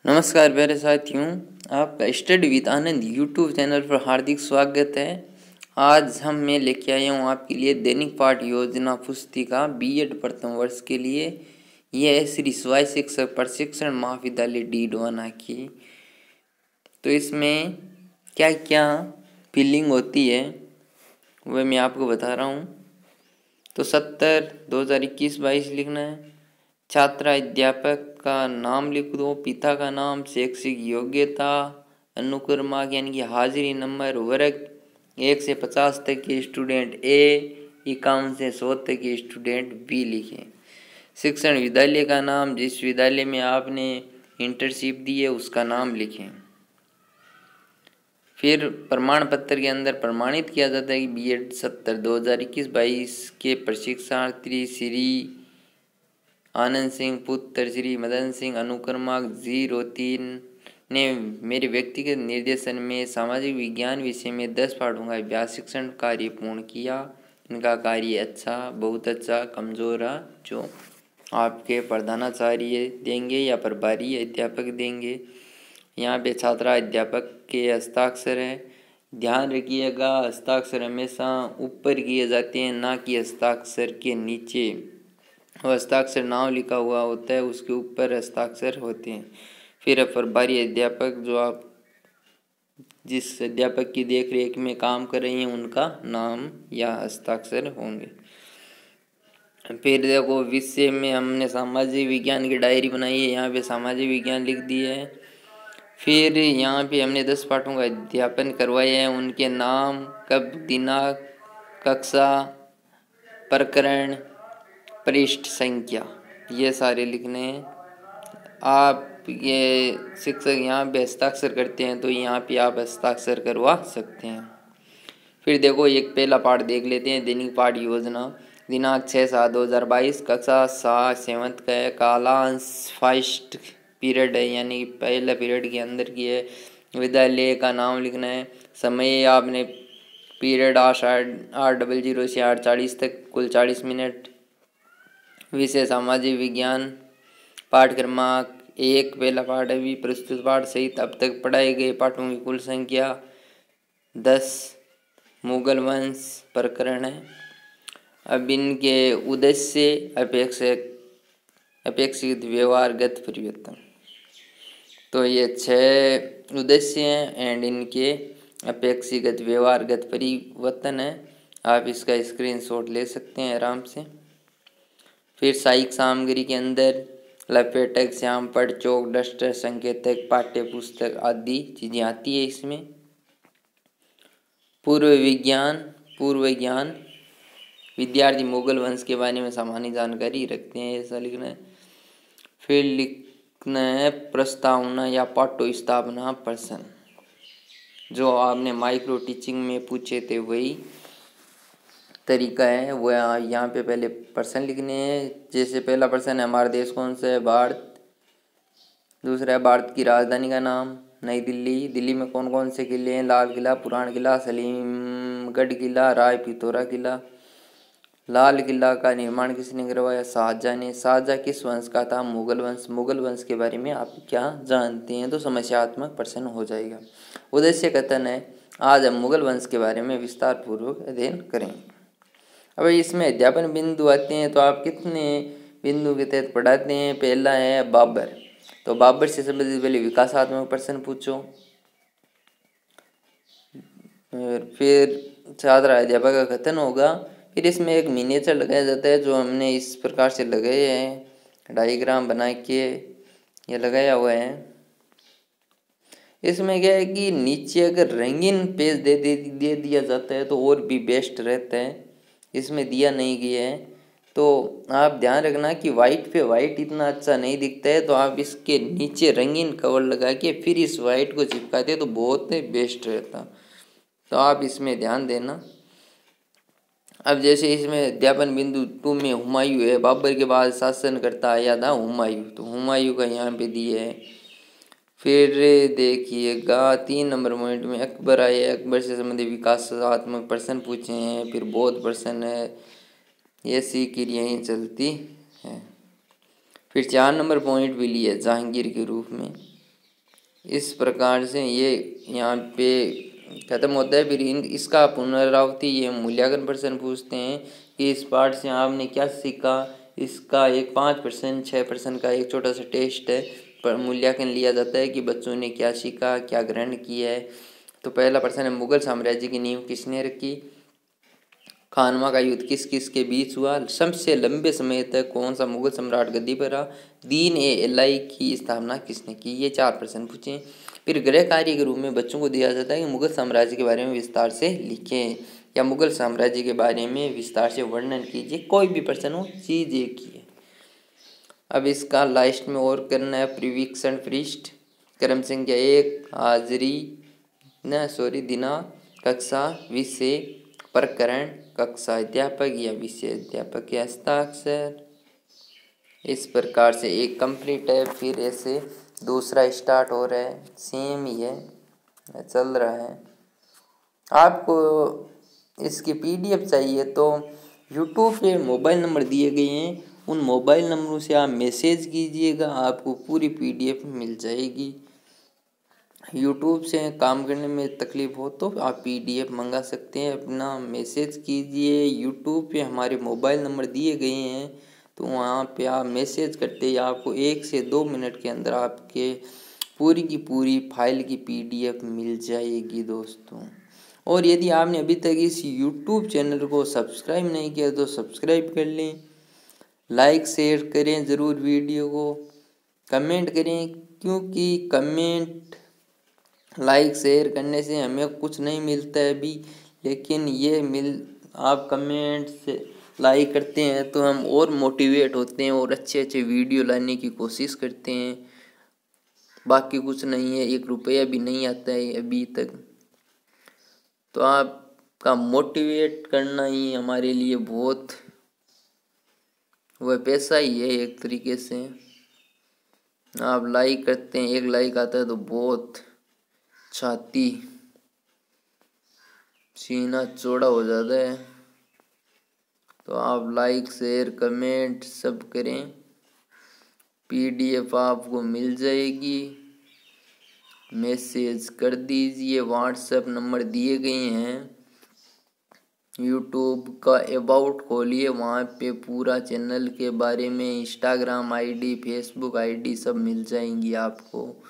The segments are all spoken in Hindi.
नमस्कार प्यारे साथियों, आपका study with Anand YouTube channel पर हार्दिक स्वागत है। आज मैं लेके आया हूँ आपके लिए दैनिक पाठ योजना पुस्तिका बीएड प्रथम वर्ष के लिए। यह है श्री स्वाय शिक्षक प्रशिक्षण महाविद्यालय डीडवाना की। तो इसमें क्या क्या फिलिंग होती है वह मैं आपको बता रहा हूँ। तो 70/2021-22 लिखना है। छात्रा अध्यापक का नाम लिख दो, पिता का नाम, शैक्षिक योग्यता, अनुक्रमांक यानी कि हाजिरी नंबर, वर्ग 1 से 50 तक के स्टूडेंट ए, 51 से 100 तक के स्टूडेंट बी लिखें। शिक्षण विद्यालय का नाम, जिस विद्यालय में आपने इंटर्नशिप दी है उसका नाम लिखें। फिर प्रमाण पत्र के अंदर प्रमाणित किया जाता है कि बीएड 70/2021-22 के प्रशिक्षणार्थी श्री आनंद सिंह पुत्र श्री मदन सिंह अनुक्रमांक 03 ने मेरे व्यक्तिगत निर्देशन में सामाजिक विज्ञान विषय में 10 पाठों का अभ्यास शिक्षण कार्य पूर्ण किया। इनका कार्य अच्छा, बहुत अच्छा, कमजोर है, जो आपके प्रधानाचार्य देंगे या प्रभारी अध्यापक देंगे। यहाँ पे छात्रा अध्यापक के हस्ताक्षर है। ध्यान रखिएगा, हस्ताक्षर हमेशा ऊपर किए जाते हैं, ना कि हस्ताक्षर के नीचे। हस्ताक्षर नाम लिखा हुआ होता है उसके ऊपर हस्ताक्षर होते हैं। फिर प्रभारी अध्यापक, जो आप जिस अध्यापक की देख रेख में काम कर रही हैं उनका नाम या हस्ताक्षर होंगे। फिर देखो, विषय में हमने सामाजिक विज्ञान की डायरी बनाई है, यहाँ पे सामाजिक विज्ञान लिख दिया है। फिर यहाँ पे हमने 10 पाठों का अध्यापन करवाए हैं, उनके नाम, कब, दिनांक, कक्षा, प्रकरण, पृष्ठ संख्या, ये सारे लिखने हैं। आप ये शिक्षक यहाँ पे हस्ताक्षर करते हैं तो यहाँ पे आप हस्ताक्षर करवा सकते हैं। फिर देखो, एक पहला पाठ देख लेते हैं, दैनिक पाठ योजना। दिनांक 6/7/2022, कक्षा 7 का है, कालांश फर्स्ट पीरियड है, यानी पहला पीरियड के अंदर की है। विद्यालय का नाम लिखना है। समय आपने पीरियड 8:00 से 8:40 तक, कुल 40 मिनट। विषय सामाजिक विज्ञान। पाठ क्रमांक 1 पहला पाठ अभी प्रस्तुत पाठ सहित अब तक पढ़ाए गए पाठों की कुल संख्या 10 मुगल वंश प्रकरण है। अब इनके उद्देश्य, अपेक्षित व्यवहारगत परिवर्तन। तो ये 6 उद्देश्य हैं एंड इनके अपेक्षित व्यवहारगत परिवर्तन है। आप इसका स्क्रीनशॉट ले सकते हैं आराम से। फिर सहायक सामग्री के अंदर लपेटक, श्यामपट्ट, चौक, डस्टर, संकेतक, पाठ्य पुस्तक आदि चीजें आती है इसमें। पूर्व ज्ञान, विद्यार्थी मुगल वंश के बारे में सामान्य जानकारी रखते हैं, ऐसा लिखना है। फिर लिखना है प्रस्तावना या पाठ्य स्थापना प्रश्न, जो आपने माइक्रो टीचिंग में पूछे थे वही तरीका है। वो यहाँ पे पहले प्रश्न लिखने हैं। जैसे पहला प्रश्न है, हमारा देश कौन सा है? भारत। दूसरा है, भारत की राजधानी का नाम? नई दिल्ली। दिल्ली में कौन कौन से किले हैं? लाल किला, पुराण किला, सलीमगढ़ किला, राय पिथौरा किला। लाल किला का निर्माण किसने करवाया? शाहजहां ने। शाहजहां किस वंश का था? मुगल वंश। मुगल वंश के बारे में आप क्या जानते हैं? तो समस्यात्मक प्रश्न हो जाएगा। उद्देश्य कथन है, आज हम मुगल वंश के बारे में विस्तार पूर्वक अध्ययन करेंगे। अब इसमें अध्यापन बिंदु आते हैं, तो आप कितने बिंदु के तहत पढ़ाते हैं? पहला है बाबर, तो बाबर से संबंधित पहले विकासात्मक प्रश्न पूछो। फिर छात्र अध्यापक का कथन होगा। फिर इसमें एक मिनिएचर लगाया जाता है, जो हमने इस प्रकार से लगाए हैं, डायग्राम बना के ये लगाया हुआ है। इसमें क्या है कि नीचे अगर रंगीन पेज दे दिया जाता है तो और भी बेस्ट रहता है। इसमें दिया नहीं गया है, तो आप ध्यान रखना कि वाइट पे वाइट इतना अच्छा नहीं दिखता है, तो आप इसके नीचे रंगीन कवर लगा के फिर इस वाइट को चिपकाते तो बहुत बेस्ट रहता। तो आप इसमें ध्यान देना। अब जैसे इसमें अध्यापन बिंदु 2 में हुमायूं है, बाबर के बाद शासन करता आया था हुमायूं, तो हुमायूं का यहाँ पे दिए है। फिर देखिएगा 3 नंबर पॉइंट में अकबर आए, अकबर से संबंधित विकासात्मक प्रश्न पूछे हैं। फिर बौद्ध प्रश्न है, ऐसी क्रियाएं चलती हैं। फिर 4 नंबर पॉइंट भी लिए जहांगीर के रूप में। इस प्रकार से ये यहाँ पे खत्म होता है। फिर इसका पुनरावृत्ति ये मूल्यांकन प्रश्न पूछते हैं कि इस पाठ से आपने क्या सीखा। इसका एक 5% 6% का एक छोटा सा टेस्ट है, पर मूल्यांकन लिया जाता है कि बच्चों ने क्या सीखा, क्या ग्रहण किया है। तो पहला प्रश्न है, मुगल साम्राज्य की नींव किसने रखी। खानवा का युद्ध किस किस के बीच हुआ। सबसे लंबे समय तक कौन सा मुगल सम्राट गद्दी पर रहा। दीन ए इलाही की स्थापना किसने की। ये 4 प्रश्न पूछे। फिर गृह कार्य के रूप में बच्चों को दिया जाता है कि मुगल साम्राज्य के बारे में विस्तार से लिखें या मुगल साम्राज्य के बारे में विस्तार से वर्णन कीजिए। कोई भी प्रश्न हो, चीज एक ही है। अब इसका लास्ट में और करना है परिवीक्षण पृष्ठ। क्रम संख्या 1 हाजिरी दिनांक, कक्षा, विषय, प्रकरण, कक्षा अध्यापक या विषय अध्यापक के हस्ताक्षर। इस प्रकार से एक कंप्लीट है। फिर ऐसे दूसरा स्टार्ट हो रहा है, सेम ही है, चल रहा है। आपको इसकी पीडीएफ चाहिए तो यूट्यूब पे मोबाइल नंबर दिए गए हैं, उन मोबाइल नंबरों से आप मैसेज कीजिएगा, आपको पूरी पीडीएफ मिल जाएगी। यूट्यूब से काम करने में तकलीफ हो तो आप पीडीएफ मंगा सकते हैं। अपना मैसेज कीजिए, यूट्यूब पे हमारे मोबाइल नंबर दिए गए हैं, तो वहाँ पे आप मैसेज करते ही आपको 1 से 2 मिनट के अंदर आपके पूरी की पूरी फाइल की पीडीएफ मिल जाएगी दोस्तों। और यदि आपने अभी तक इस यूट्यूब चैनल को सब्सक्राइब नहीं किया तो सब्सक्राइब कर लें, लाइक शेयर करें ज़रूर वीडियो को, कमेंट करें, क्योंकि कमेंट लाइक शेयर करने से हमें कुछ नहीं मिलता है अभी, लेकिन ये आप कमेंट से लाइक करते हैं तो हम और मोटिवेट होते हैं और अच्छे अच्छे वीडियो लाने की कोशिश करते हैं। बाकी कुछ नहीं है, 1 रुपया भी नहीं आता है अभी तक। तो आपका मोटिवेट करना ही हमारे लिए बहुत वह पैसा ही है एक तरीके से। आप लाइक करते हैं, 1 लाइक आता है तो बहुत छाती सीना चौड़ा हो जाता है। तो आप लाइक शेयर कमेंट सब करें, पीडीएफ आपको मिल जाएगी। मैसेज कर दीजिए, व्हाट्सएप नंबर दिए गए हैं। यूट्यूब का अबाउट खोलिए, वहाँ पे पूरा चैनल के बारे में, इंस्टाग्राम आईडी, फेसबुक आईडी सब मिल जाएंगी आपको।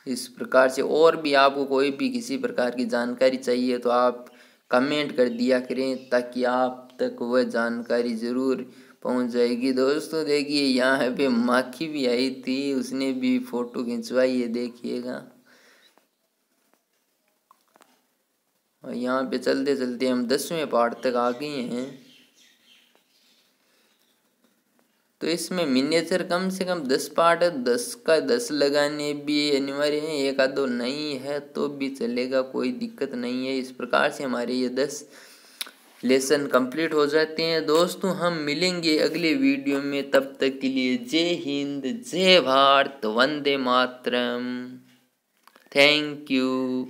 इस प्रकार से और भी आपको कोई भी किसी प्रकार की जानकारी चाहिए तो आप कमेंट कर दिया करें, ताकि आप तक वह जानकारी ज़रूर पहुंच जाएगी। दोस्तों देखिए यहाँ पे माखी भी आई थी, उसने भी फ़ोटो खिंचवाई है, देखिएगा। और यहाँ पे चलते चलते हम 10वें पार्ट तक आ गए हैं। तो इसमें मिनिएचर कम से कम 10 पार्ट है, 10 का 10 लगाने भी अनिवार्य है, 1 आधो नहीं है तो भी चलेगा, कोई दिक्कत नहीं है। इस प्रकार से हमारे ये 10 लेसन कंप्लीट हो जाते हैं। दोस्तों हम मिलेंगे अगले वीडियो में, तब तक के लिए जय हिंद, जय भारत, वंदे मातरम। Thank you.